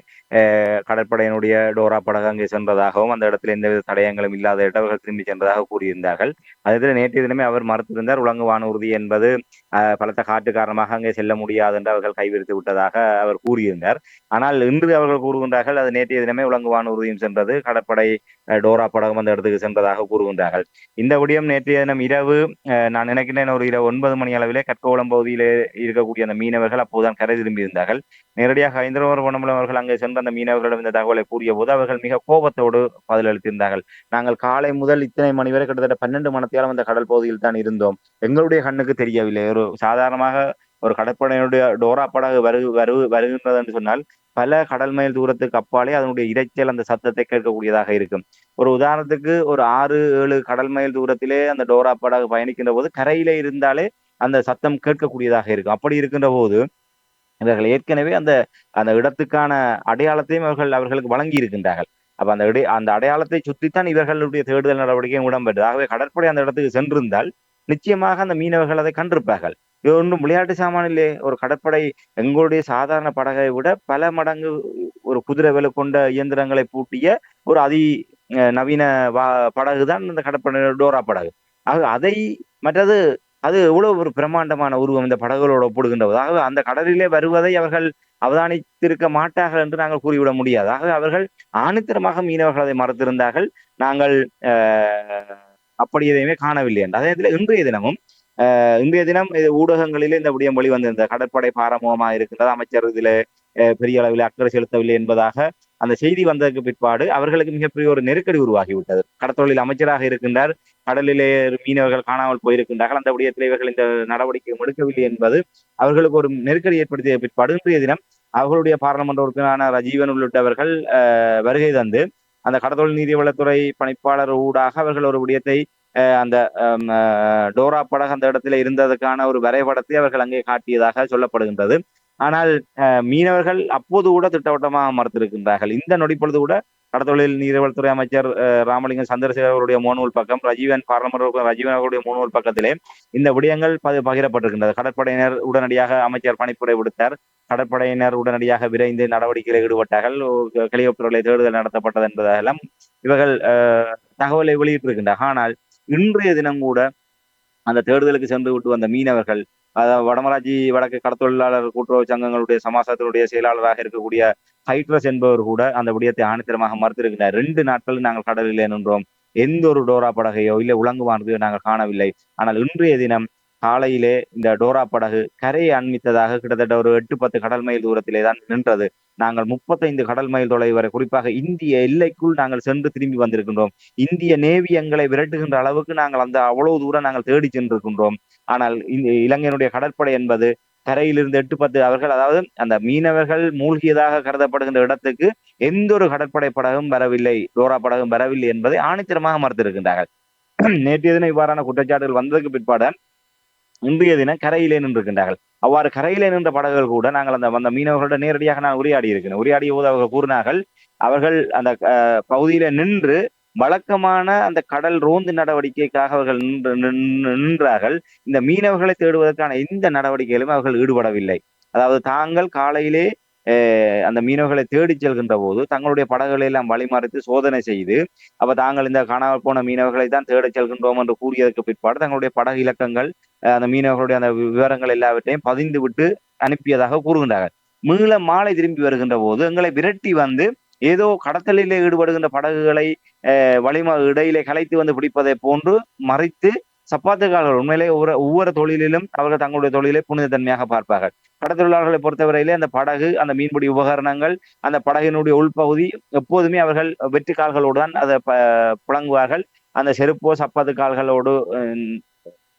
கடற்படையினுடைய டோரா படகு அங்கே சென்றதாகவும் அந்த இடத்துல எந்தவித தடயங்களும் இல்லாத அவர்கள் திரும்பி சென்றதாக கூறியிருந்தார்கள். அதே நேற்றைய தினமே அவர் மறுத்திருந்தார். உலங்கு வானூர்தி என்பது பலத்த காற்று காரணமாக அங்கே செல்ல முடியாது என்று அவர்கள் கைவிரித்து விட்டதாக அவர் கூறியிருந்தார். ஆனால் இன்று அவர்கள் கூறுகின்றார்கள் அது நேற்றைய தினமே உலங்கு வானூர்தியும் சென்றது, கடற்படை டோரா படகும் அந்த இடத்துக்கு சென்றதாக கூறுகின்றார்கள். இந்த விடயம் நேற்றைய தினம் இரவு நான் நினைக்கிறேன் ஒரு இரவு 9 மணி அளவிலே கற்கோளம் பகுதியில் இருக்கக்கூடிய அந்த மீனவர்கள் அப்போதுதான் கரை திரும்பி இருந்தார்கள். நேரடியாக கயந்திரகுமார் பொன்னம்பலம் அவர்கள் அங்கே சென்ற அந்த மீனவர்களிடம் இந்த தகவலை கூறிய போது அவர்கள் மிக கோபத்தோடு பதிலளித்திருந்தார்கள். நாங்கள் காலை முதல் இத்தனை மணி வரை கிட்டத்தட்ட 12 மணித்தியாலும் அந்த கடல் பகுதியில் தான் இருந்தோம், எங்களுடைய கண்ணுக்கு தெரியவில்லை. ஒரு சாதாரணமாக ஒரு கடற்படையினுடைய டோரா படகு வருகின்றது என்று சொன்னால் பல கடல் மைல் தூரத்துக்கு அப்பாலே அதனுடைய இரைச்சல் அந்த சத்தத்தை கேட்கக்கூடியதாக இருக்கும். ஒரு உதாரணத்துக்கு ஒரு 6-7 கடல் மைல் தூரத்திலே அந்த டோரா படகு பயணிக்கின்ற போது கரையிலே இருந்தாலே அந்த சத்தம் கேட்கக்கூடியதாக இருக்கும். அப்படி இருக்கின்ற போது இவர்கள் ஏற்கனவே அந்த அந்த இடத்துக்கான அடையாளத்தையும் அவர்களுக்கு வழங்கி இருக்கின்றார்கள். அப்ப அந்த அடையாளத்தை சுற்றித்தான் இவர்களுடைய தேடுதல் நடவடிக்கையும் இடம்பெற்றது. ஆகவே கடற்படை அந்த இடத்துக்கு சென்றிருந்தால் நிச்சயமாக அந்த மீனவர்கள் அதை கண்டிருப்பார்கள். இது ஒன்றும் விளையாட்டு சாமானிலே. ஒரு கடற்படை எங்களுடைய சாதாரண படகை விட பல மடங்கு ஒரு குதிரை விலை கொண்ட இயந்திரங்களை பூட்டிய ஒரு நவீன படகுதான் இந்த கடற்படை டோரா படகு. ஆக மற்றது அது எவ்வளவு ஒரு பிரம்மாண்டமான உருவம் இந்த படகுகளோடு ஒப்பிடுகின்ற போது. ஆகவே அந்த கடலிலே வருவதை அவர்கள் அவதானித்திருக்க மாட்டார்கள் என்று நாங்கள் கூறிவிட முடியாது. ஆகவே அவர்கள் ஆணித்தரமாக மீனவர்கள் அதை மறுத்திருந்தார்கள். நாங்கள் அப்படி எதையுமே காணவில்லை என்று. அதே நேரத்தில் இன்றைய தினம் ஊடகங்களிலே இந்த விடயம் வெளிவந்திருந்த கடற்படை பாரமுகமாக இருக்கின்றது, அமைச்சர் இதில் பெரிய அளவில் அக்கறை செலுத்தவில்லை என்பதாக அந்த செய்தி வந்ததற்கு பிற்பாடு அவர்களுக்கு மிகப்பெரிய ஒரு நெருக்கடி உருவாகிவிட்டது. கடற்தொழில் அமைச்சராக இருக்கின்றார், கடலிலே மீனவர்கள் காணாமல் போயிருக்கின்றார்கள், அந்த விடயத்தில் இவர்கள் இந்த நடவடிக்கை எடுக்கவில்லை என்பது அவர்களுக்கு ஒரு நெருக்கடி ஏற்படுத்திய பிற்பாடு இன்றைய தினம் அவர்களுடைய பாராளுமன்ற உறுப்பினரான ரஜீவன் உள்ளிட்டவர்கள் வருகை தந்து அந்த கடற்தொழில் நீதிவளத்துறை பணிப்பாளர் ஊடாக அவர்கள் ஒரு விடயத்தை அந்த டோரா படகு அந்த இடத்துல இருந்ததுக்கான ஒரு வரைபடத்தை அவர்கள் அங்கே காட்டியதாக சொல்லப்படுகின்றது. ஆனால் மீனவர்கள் அப்போது கூட திட்டவட்டமாக மறுத்திருக்கின்றார்கள். இந்த நொடிப்பொழுது கூட கடற்தொழில் நீர்வளத்துறை அமைச்சர் ராமலிங்கம் சந்திரசேகர் அவருடைய முகநூல் பக்கம், பாராளுமன்ற ரஜீவன் அவருடைய முகநூல் பக்கத்திலே இந்த விடயங்கள் பகிரப்பட்டிருக்கின்றது. கடற்படையினர் உடனடியாக அமைச்சர் பணிப்புரை விடுத்தார். கடற்படையினர் உடனடியாக விரைந்து நடவடிக்கையில் ஈடுபட்டார்கள். ஹெலிகாப்டர்களை தேடுதல் நடத்தப்பட்டது என்பதெல்லாம் இவர்கள் தகவலை வெளியிட்டிருக்கின்றனர். ஆனால் இன்றைய தினம் கூட அந்த தேடுதலுக்கு சென்று விட்டு வந்த மீனவர்கள், அதாவது வடமராட்சி வடக்கு கடத்தொழிலாளர் கூட்டுறவு சங்கங்களுடைய சமாசத்தினுடைய செயலாளராக இருக்கக்கூடிய ஹைட்ரஸ் என்பவர் கூட அந்த விடயத்தை ஆணித்தரமாக மறுத்திருக்கிறார். 2 நாட்கள் நாங்கள் கடலில் நின்றோம், எந்த ஒரு டோரா படகையோ இல்லை உலங்குவானதையோ நாங்கள் காணவில்லை. ஆனால் இன்றைய தினம் காலையிலே இந்த டோரா படகு கரையை அண்மித்ததாக கிட்டத்தட்ட ஒரு 8-10 கடல் மைல் தூரத்திலே தான் நின்றது. நாங்கள் 35 கடல் மைல் தொலைவு வரை, குறிப்பாக இந்திய எல்லைக்குள் நாங்கள் சென்று திரும்பி வந்திருக்கின்றோம். இந்திய நேவி எங்களை விரட்டுகின்ற அளவுக்கு நாங்கள் அவ்வளவு தூரம் நாங்கள் தேடி சென்றிருக்கின்றோம். ஆனால் இலங்கையினுடைய கடற்படை என்பது கரையிலிருந்து 8-10 அவர்கள், அதாவது அந்த மீனவர்கள் மூழ்கியதாக கருதப்படுகின்ற இடத்துக்கு எந்த ஒரு கடற்படை படகும் வரவில்லை, டோரா படகும் வரவில்லை என்பதை ஆணித்தரமாக மறுத்திருக்கின்றார்கள். நேற்றைய தினம் இவ்வாறான குற்றச்சாட்டுகள் வந்ததற்கு பிற்பாடு இன்றைய தினம் கரையிலே நின்றிருக்கின்றார்கள். அவ்வாறு கரையிலே நின்ற படகுகள் கூட நாங்கள் அந்த மீனவர்களோட நேரடியாக நான் உரையாடிய போது அவர்கள் கூறினார்கள், அவர்கள் அந்த பகுதியில நின்று வழக்கமான அந்த கடல் ரோந்து நடவடிக்கைக்காக அவர்கள் நின்றார்கள். இந்த மீனவர்களை தேடுவதற்கான எந்த நடவடிக்கையிலும் அவர்கள் ஈடுபடவில்லை. அதாவது தாங்கள் காலையிலே அந்த மீனவர்களை தேடிச் செல்கின்ற போது தங்களுடைய படகுகளை எல்லாம் வழிமறித்து சோதனை செய்து அப்ப தாங்கள் இந்த காணாமல் போன மீனவர்களை தான் தேடிச் செல்கின்றோம் என்று கூறியதற்கு பிற்பாடு தங்களுடைய படகு இலக்கங்கள் அந்த மீனவர்களுடைய அந்த விவரங்கள் எல்லாவற்றையும் பதிந்து விட்டு அனுப்பியதாக கூறுகின்றார்கள். மீள மாலை திரும்பி வருகின்ற போது எங்களை விரட்டி வந்து ஏதோ கடத்தலிலே ஈடுபடுகின்ற படகுகளை இடையிலே கலைத்து வந்து பிடிப்பதை போன்று மறைத்து சப்பாத்துக்காரர்கள் உண்மையிலே ஒவ்வொரு தொழிலிலும் அவர்கள் தங்களுடைய தொழிலை புனித தன்மையாக பார்ப்பார்கள். கடத்தொழிலாளர்களை பொறுத்தவரையிலே அந்த படகு, அந்த மீன்பிடி உபகரணங்கள், அந்த படகினுடைய உள்பகுதி எப்போதுமே அவர்கள் வெற்றி கால்களோடு தான் அதை புழங்குவார்கள். அந்த செருப்போ சப்பாத்து கால்களோடு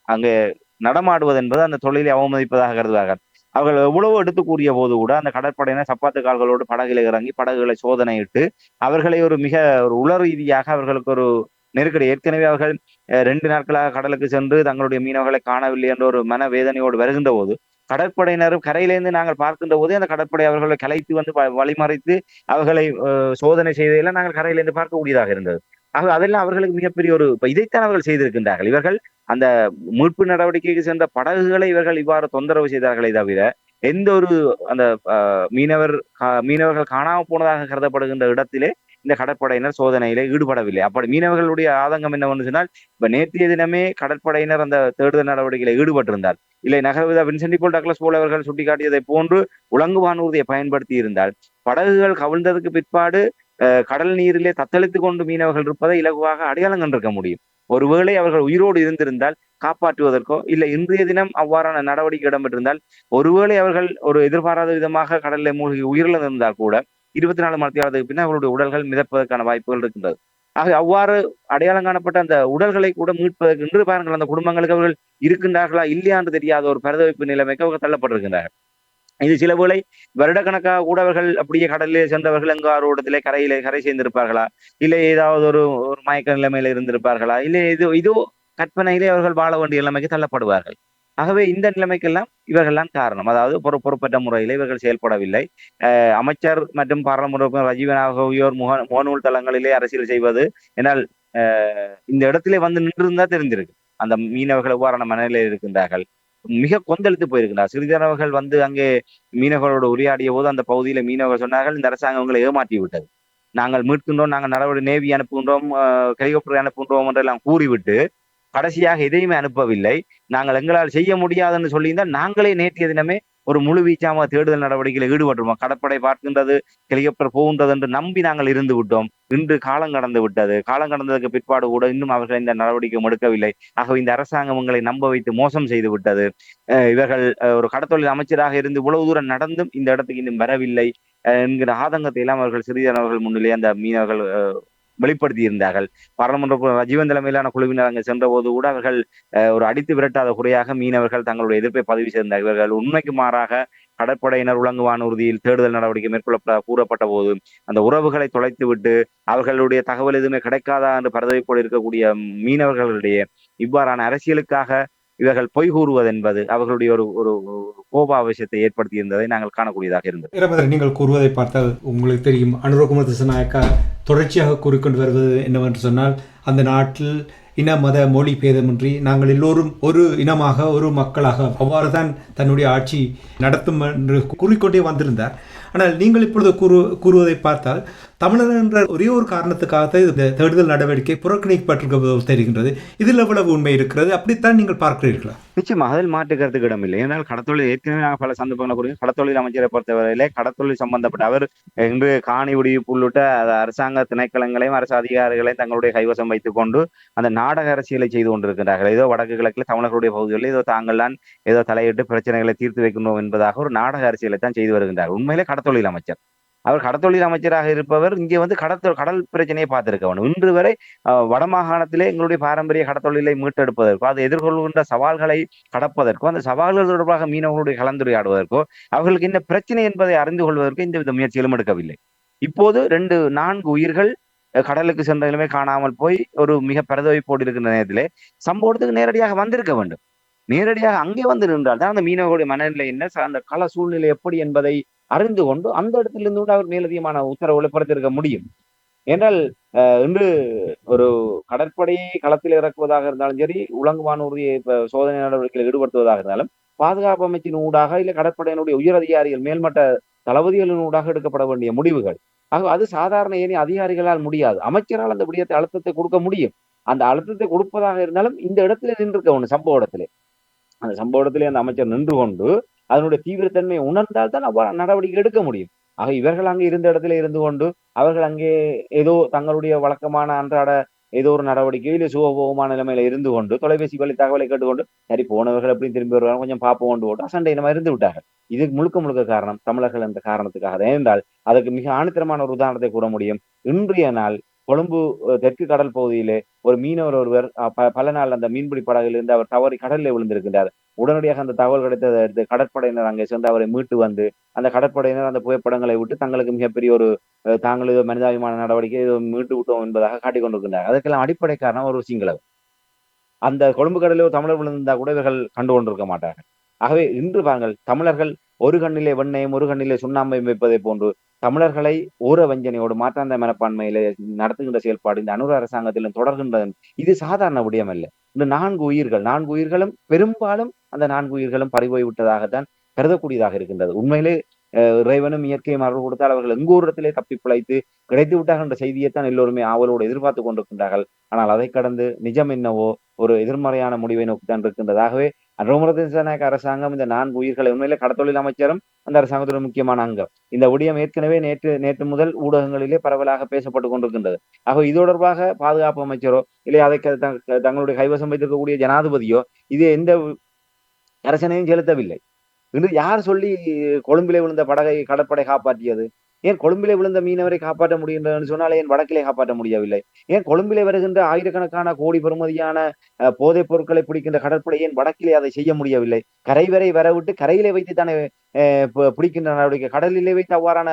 அங்கே நடமாடுவது என்பது அந்த தொழிலை அவமதிப்பதாக கருதுவார்கள். அவர்கள் எவ்வளவு எடுத்து கூறிய போது கூட அந்த கடற்படையினர் சப்பாத்து கால்களோடு படகில் இறங்கி படகுகளை சோதனையிட்டு அவர்களை ஒரு மிக ஒரு உள ரீதியாக அவர்களுக்கு ஒரு நெருக்கடி. ஏற்கனவே அவர்கள் 2 நாட்களாக கடலுக்கு சென்று தங்களுடைய மீனவர்களை காணவில்லை என்ற ஒரு மன வேதனையோடு வருகின்ற போது கடற்படையினரும் கரையிலிருந்து நாங்கள் பார்க்கின்ற போதே அந்த கடற்படை அவர்களை கலைத்து வந்து வழிமறைத்து அவர்களை சோதனை செய்ததெல்லாம் நாங்கள் கரையிலிருந்து பார்க்கக்கூடியதாக இருந்தது. ஆக அதெல்லாம் அவர்களுக்கு மிகப்பெரிய ஒரு இதைத்தான் அவர்கள் செய்திருக்கின்றார்கள். இவர்கள் அந்த மீட்பு நடவடிக்கைக்கு சென்ற படகுகளை இவர்கள் இவ்வாறு தொந்தரவு செய்தார்களே தவிர எந்த ஒரு அந்த மீனவர்கள் காணாமல் போனதாக கருதப்படுகின்ற இடத்திலே இந்த கடற்படையினர் சோதனையிலே ஈடுபடவில்லை. அப்படி மீனவர்களுடைய ஆதங்கம் என்னவென்று சொன்னால், இப்ப நேற்றைய தினமே கடற்படையினர் அந்த தேடுதல் நடவடிக்கையில ஈடுபட்டிருந்தால், இல்லை நகரவிதா வின்சென்டி போல் டக்ளஸ் போல் அவர்கள் சுட்டிக்காட்டியதை போன்று உலங்கு வானூர்தியை பயன்படுத்தி இருந்தால் படகுகள் கவிழ்ந்ததுக்கு பிற்பாடு கடல் நீரிலே தத்தளித்துக் கொண்டு மீனவர்கள் இருப்பதை இலகுவாக அடையாளம் கண்டிருக்க முடியும். ஒருவேளை அவர்கள் உயிரோடு இருந்திருந்தால் காப்பாற்றுவதற்கோ இல்லை இன்றைய தினம் அவ்வாறான நடவடிக்கை இடம்பெற்றிருந்தால் ஒருவேளை அவர்கள் ஒரு எதிர்பாராத விதமாக கடலில் மூழ்கி உயிரிழந்திருந்தால் கூட 24 மணி நேரத்துக்கு பின்னர் அவர்களுடைய உடல்கள் மிதப்பதற்கான வாய்ப்புகள் இருக்கின்றது. ஆக அவ்வாறு அடையாளம் காணப்பட்ட அந்த உடல்களை கூட மீட்பதற்கு இன்று பாருங்கள் அந்த குடும்பங்களுக்கு அவர்கள் இருக்கின்றார்களா இல்லையா என்று தெரியாத ஒரு பரிதவிப்பு நிலைமைக்கு அவர்கள் தள்ளப்பட்டிருக்கின்றார்கள். இது சில வேளை வருடக்கணக்காக கூட அவர்கள் அப்படியே கடலிலே சென்றவர்கள் எங்காரோடத்திலே கரை சேர்ந்திருப்பார்களா, இல்லை ஏதாவது ஒரு ஒரு மயக்க நிலைமையில இருந்திருப்பார்களா, இல்லை இதோ கற்பனையிலே அவர்கள் வாழ வேண்டிய நிலைமைக்கு தள்ளப்படுவார்கள். ஆகவே இந்த நிலைமைக்கெல்லாம் இவர்கள்தான் காரணம். அதாவது பொறுப்பற்ற முறையில இவர்கள் செயல்படவில்லை. அமைச்சர் மற்றும் பாராளுமன்ற உறுப்பினர் ரஜீவன் ஆகியோர் முகநூல் தளங்களிலே அரசியல் செய்வது என்னால் இந்த இடத்திலே வந்து நின்றிருந்தா தெரிந்திருக்கு. அந்த மீனவர்கள் எவ்வாறான மனநிலையில் இருக்கின்றார்கள், மிக கொந்தளித்து போயிருக்கிறார். சிறிதனவர்கள் வந்து அங்கே மீனவர்களோடு உரையாடிய போது அந்த பகுதியில மீனவர்கள் சொன்னார்கள், இந்த அரசாங்கம் உங்களை ஏமாற்றி விட்டது, நாங்கள் மீட்கின்றோம், நாங்கள் நடவடிக்கை நேவி அனுப்புகின்றோம், ஹெலிகாப்டர் அனுப்புகின்றோம் என்றெல்லாம் கூறிவிட்டு கடைசியாக எதையுமே அனுப்பவில்லை. நாங்கள் எங்களால் செய்ய முடியாதுன்னு சொல்லியிருந்தால் நாங்களே நேற்றைய தினமே ஒரு முழு வீச்சாம தேடுதல் நடவடிக்கையில் ஈடுபட்டுருவோம். கடற்படை பார்க்கின்றது, ஹெலிகாப்டர் போகின்றது என்று நம்பி நாங்கள் இருந்து விட்டோம். இன்று காலம் கடந்து விட்டது. காலம் கடந்ததுக்கு பிற்பாடு கூட இன்னும் அவர்கள் இந்த நடவடிக்கை எடுக்கவில்லை. ஆகவே இந்த அரசாங்கம் உங்களை நம்ப வைத்து மோசம் செய்து விட்டது. இவர்கள் ஒரு கடத்தொழில் அமைச்சராக இருந்து இவ்வளவு தூரம் நடந்தும் இந்த இடத்துக்கு இன்னும் வரவில்லை என்கிற ஆதங்கத்தை எல்லாம் அவர்கள் சிறிதனவர்கள் முன்னிலே அந்த மீனவர்கள் வெளிப்படுத்தி இருந்தார்கள். பாராளுமன்ற ரஜீவன் தலைமையிலான குழுவினர் அங்கு சென்ற போது கூட அவர்கள் ஒரு அடித்து விரட்டாத குறையாக மீனவர்கள் தங்களுடைய எதிர்ப்பை பதிவு செய்திருந்தார்கள். இவர்கள் உண்மைக்கு மாறாக கடற்படையினர் உலங்கு வானூர்தியில் தேடுதல் நடவடிக்கை மேற்கொள்ள கூறப்பட்ட போது அந்த உறவுகளை தொலைத்து விட்டு அவர்களுடைய தகவல் எதுவுமே கிடைக்காதா என்று பரிதவிப்போடு இருக்கக்கூடிய மீனவர்களுடைய இவ்வாறான அரசியலுக்காக இவர்கள் பொய் கூறுவது என்பது அவர்களுடைய ஒரு ஒரு கோபாவசியத்தை ஏற்படுத்தி இருந்ததை நாங்கள் காணக்கூடியதாக இருந்தது.
நீங்கள் கூறுவதை பார்த்தால் உங்களுக்கு தெரியும், அனுரகுமார திசாநாயக்கா தொடர்ச்சியாக கூறிக்கொண்டு வருவது என்னவென்று சொன்னால், அந்த நாட்டில் இன மத மொழி பேதமின்றி நாங்கள் எல்லோரும் ஒரு இனமாக ஒரு மக்களாக அவ்வாறு தான் தன்னுடைய ஆட்சி நடத்தும் என்று கூறிக்கொண்டே வந்திருந்தார். ஆனால் நீங்கள் இப்பொழுது கூறுவதை பார்த்தால் தமிழர் என்ற ஒரே ஒரு காரணத்துக்காக இந்த தேடுதல் நடவடிக்கை புறக்கணிக்கப்பட்டிருக்க தெரிகின்றது. இதில் எவ்வளவு உண்மை இருக்கிறது, அப்படித்தான் நீங்கள் பார்க்கிறீர்களா?
நிச்சயமாக அதில் மாற்றுக்கிறதுக்கு இடமில்லை. ஏனால் கடத்தொழில் ஏற்கனவே நாங்கள் பல சந்தர்ப்பங்களை கூறிய கடத்தொழில் அமைச்சரை பொறுத்தவரையிலே கடத்தொழில் சம்பந்தப்பட்ட அவர் இன்று காணி விடுவிப்பு உள்ளிட்ட அரசாங்க திணைக்களங்களையும் அரசு அதிகாரிகளையும் தங்களுடைய கைவசம் வைத்துக் கொண்டு அந்த நாடக அரசியலை செய்து கொண்டிருக்கிறார்கள். ஏதோ வடக்கு கிழக்கில் தமிழர்களுடைய பகுதிகளில் ஏதோ தாங்கள் தான் ஏதோ தலையிட்டு பிரச்சனைகளை தீர்த்து வைக்கணும் என்பதாக ஒரு நாடக அரசியலை தான் செய்து வருகின்றார். உண்மையிலே கடத்தொழில் அமைச்சர் அவர் கடத்தொழில் அமைச்சராக இருப்பவர் இங்கே வந்து கடல் பிரச்சனையை பார்த்திருக்க வேண்டும். இன்று வரை வடமாகாணத்திலே எங்களுடைய பாரம்பரிய கடத்தொழிலை மீட்டெடுப்பதற்கோ அது எதிர்கொள்கின்ற சவால்களை கடப்பதற்கோ அந்த சவால்கள் தொடர்பாக மீனவர்களுடைய கலந்துரையாடுவதற்கோ அவர்களுக்கு என்ன பிரச்சனை என்பதை அறிந்து கொள்வதற்கோ இந்த வித முயற்சிகளும் எடுக்கவில்லை. இப்போது 4 உயிர்கள் கடலுக்கு சென்ற நிலைமை காணாமல் போய் ஒரு மிக பரிதவிப்போடு இருக்கின்ற நேரத்திலே சம்பவத்துக்கு நேரடியாக வந்திருக்க வேண்டும். நேரடியாக அங்கே வந்து நின்றால் தான் அந்த மீனவர்களுடைய மனநிலை என்ன, அந்த கள சூழ்நிலை எப்படி என்பதை அறிந்து கொண்டு அந்த இடத்திலிருந்து கூட அவர் மேலதிகமான உத்தரவுகளை பிறத்திருக்க முடியும். என்றால் இன்று ஒரு கடற்படையை களத்தில் இறக்குவதாக இருந்தாலும் சரி, உலங்கு வானூர்தியை சோதனை நடவடிக்கையில் ஈடுபடுத்துவதாக இருந்தாலும் பாதுகாப்பு அமைச்சின் ஊடாக இல்லை கடற்படையினுடைய உயர் அதிகாரிகள் மேல்மட்ட தளபதிகளினூடாக எடுக்கப்பட வேண்டிய முடிவுகள். ஆக அது சாதாரண ஏனைய அதிகாரிகளால் முடியாது. அமைச்சரால் அந்த விடயத்தை அழுத்தத்தை கொடுக்க முடியும். அந்த அழுத்தத்தை கொடுப்பதாக இருந்தாலும் இந்த இடத்துல நின்றுக்க ஒண்ணு சம்பவ இடத்திலே. அந்த சம்பவ இடத்திலே அந்த அமைச்சர் நின்று கொண்டு அதனுடைய தீவிரத்தன்மையை உணர்ந்தால் தான் அவ்வாறு நடவடிக்கை எடுக்க முடியும். ஆக இவர்கள் அங்கே இருந்த இடத்துல இருந்து கொண்டு அவர்கள் அங்கே ஏதோ தங்களுடைய வழக்கமான அன்றாட ஏதோ ஒரு நடவடிக்கையோ இல்லை சுகபோகமான நிலைமையில இருந்து கொண்டு தொலைபேசி வழி தகவலை கேட்டுக்கொண்டு சரி போனவர்கள் எப்படி திரும்பி வருவாங்க கொஞ்சம் பார்ப்போம் கொண்டு போட்டு அசண்டை நம்ம இருந்து விட்டார்கள். இதுக்கு முழுக்க காரணம் தமிழர்கள் என்ற காரணத்துக்காக தான். ஏனென்றால் அதற்கு மிக ஆணித்தரமான ஒரு உதாரணத்தை கூற முடியும். இன்றைய நாள் கொழும்பு தெற்கு கடல் பகுதியிலே ஒரு மீனவர் ஒருவர் பல நாள் அந்த மீன்பிடி படகில் இருந்து அவர் தவறி கடலில் விழுந்திருக்கின்றார். உடனடியாக அந்த தகவல் கிடைத்ததை அடுத்து கடற்படையினர் அங்கே சென்று அவரை மீட்டு வந்து அந்த கடற்படையினர் அந்த புகைப்படங்களை விட்டு தங்களுக்கு மிகப்பெரிய ஒரு தாங்கள் ஏதோ மனிதாபிமான நடவடிக்கை ஏதோ மீட்டு விட்டோம் என்பதாக காட்டிக் கொண்டிருக்கின்றார். அதற்கெல்லாம் அடிப்படை காரணம் ஒரு சிங்களவர். அந்த கொழும்பு கடலில் ஒரு தமிழர் விழுந்திருந்தா கூட இவர்கள் கண்டு கொண்டிருக்க மாட்டார்கள். ஆகவே இன்று பாருங்கள், தமிழர்கள் ஒரு கண்ணிலே வெண்ணையும் ஒரு கண்ணிலே சுண்ணாம்பையும் வைப்பதை போன்று தமிழர்களை ஊர வஞ்சனையோடு மாற்றாந்த மனப்பான்மையில நடத்துகின்ற செயல்பாடு இந்த அனுர அரசாங்கத்திலும் தொடர்கின்றது. இது சாதாரண விடயம் அல்ல. இந்த 4 உயிர்களும் பெரும்பாலும் அந்த 4 உயிர்களும் பறிபோய் விட்டதாகத்தான் கருதக்கூடியதாக இருக்கின்றது. உண்மையிலே இறைவனும் இயற்கையும் அருள் கொடுத்தால் அவர்கள் எங்கூரத்திலே தப்பி பிழைத்து கிடைத்து விட்டார்கள் என்ற செய்தியைத்தான் எல்லோருமே ஆவலோடு எதிர்பார்த்து கொண்டிருக்கின்றார்கள். ஆனால் அதை கடந்து நிஜம் என்னவோ ஒரு எதிர்மறையான முடிவை நோக்கித்தான் இருக்கின்றதாகவே அனுரநாயக்க அரசாங்கம் இந்த 4 உயிர்களை உண்மையிலே கடத்தொழில் அமைச்சரும் அந்த அரசாங்கத்தோட முக்கியமான அங்கம். இந்த விடயம் ஏற்கனவே நேற்று முதல் ஊடகங்களிலே பரவலாக பேசப்பட்டுக் கொண்டிருக்கின்றது. ஆக இது தொடர்பாக பாதுகாப்பு அமைச்சரோ இல்லை அதை தங்களுடைய கைவசம் வைத்திருக்கக்கூடிய ஜனாதிபதியோ இது எந்த அரசனையும் செலுத்தவில்லை. இன்று யார் சொல்லி கொழும்பிலே விழுந்த படகை கடற்படை காப்பாற்றியது? ஏன் கொழும்பிலே விழுந்த மீனவரை காப்பாற்ற முடிகின்றன்னு சொன்னாலே ஏன் வடக்கிலே காப்பாற்ற முடியவில்லை? ஏன் கொழும்பிலே வருகின்ற ஆயிரக்கணக்கான கோடி பெறுமதியான போதைப் பொருட்களை பிடிக்கின்ற கடற்படை ஏன் வடக்கிலே அதை செய்ய முடியவில்லை? கரை வரை வரவிட்டு கரையிலே வைத்து தானே பிடிக்கின்ற நடவடிக்கை, கடலிலே வைத்து அவ்வாறான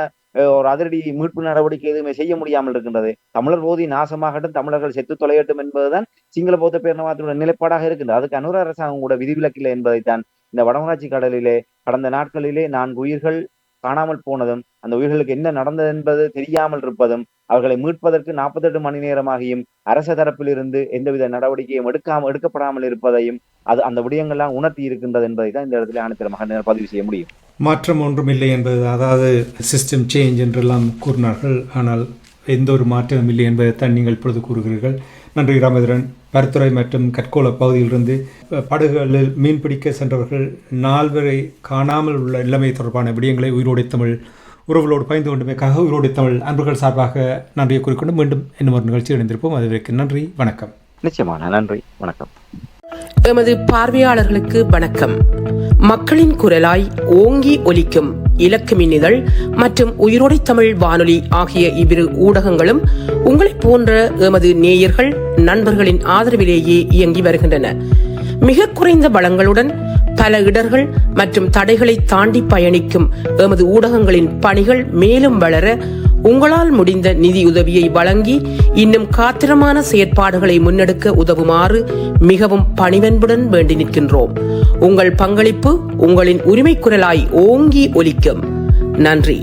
ஒரு அதிரடி மீட்பு நடவடிக்கை எதுவுமே செய்ய முடியாமல் இருக்கின்றது. தமிழர் போதி நாசமாகட்டும், தமிழர்கள் செத்து தொலையட்டும் என்பதுதான் சிங்கள பௌத்த பேரினவாதத்துடைய நிலைப்பாடாக இருக்கின்றது. அதுக்கு அனுர அரசாங்கம் கூட விதிவிலக்கில்லை என்பதைத்தான் இந்த வடமராட்சி கடலிலே கடந்த நாட்களிலே 4 உயிர்கள் காணாமல் போனதும் அந்த உயிர்களுக்கு என்ன நடந்தது என்பது தெரியாமல் இருப்பதும் அவர்களை மீட்பதற்கு 48 மணி நேரமாகியும் அரச தரப்பிலிருந்து எந்தவித நடவடிக்கையும் எடுக்கப்படாமல் இருப்பதையும் அது அந்த விடயங்கள்லாம் உணர்த்தி இருக்கின்றது என்பதை தான் இந்த இடத்துல ஆணித்தரமாக பதிவு செய்ய முடியும்.
மாற்றம் ஒன்றும் இல்லை என்பது, அதாவது சிஸ்டம் சேஞ்ச் என்றெல்லாம் கூறினார்கள். ஆனால் எந்த ஒரு மாற்றமும் இல்லை என்பதைத்தான் நீங்கள் இப்பொழுது கூறுகிறீர்கள். நன்றி ராமேந்திரன். பருத்துறை மற்றும் கற்கோள பகுதியிலிருந்து படகுகளில் மீன்பிடிக்க சென்றவர்கள் 4 வரை காணாமல் உள்ள நிலைமை தொடர்பான விடயங்களை உயிரோடை தமிழ் உறவுகளோடு பகிர்ந்து கொண்டமைக்காக உயிரோடை தமிழ் அன்பர்கள் சார்பாக நன்றியை கூறிக்கொண்டு மீண்டும் இன்னும் ஒரு நிகழ்ச்சி இணைந்திருப்போம். அதுவரைக்கும் நன்றி, வணக்கம்.
நிச்சயமான நன்றி, வணக்கம்.
எமது பார்வையாளர்களுக்கு வணக்கம். மக்களின் குரலாய் ஓங்கி ஒலிக்கும் இலக்கு மின்னிதழ் மற்றும் உயிரோடை தமிழ் வானொலி ஆகிய இவ்விரு ஊடகங்களும் உங்களை போன்ற எமது நேயர்கள் நண்பர்களின் ஆதரவிலேயே இயங்கி வருகின்றன. மிக குறைந்த வளங்களுடன் பல இடர்கள் மற்றும் தடைகளை தாண்டி பயணிக்கும் எமது ஊடகங்களின் பணிகள் மேலும் வளர உங்களால் முடிந்த நிதியுதவியை வழங்கி இன்னும் காத்திரமான செயற்பாடுகளை முன்னெடுக்க உதவுமாறு மிகவும் பணிவன்புடன் வேண்டி நிற்கின்றோம். உங்கள் பங்களிப்பு உங்களின் உரிமை குரலாய் ஓங்கி ஒலிக்கும். நன்றி.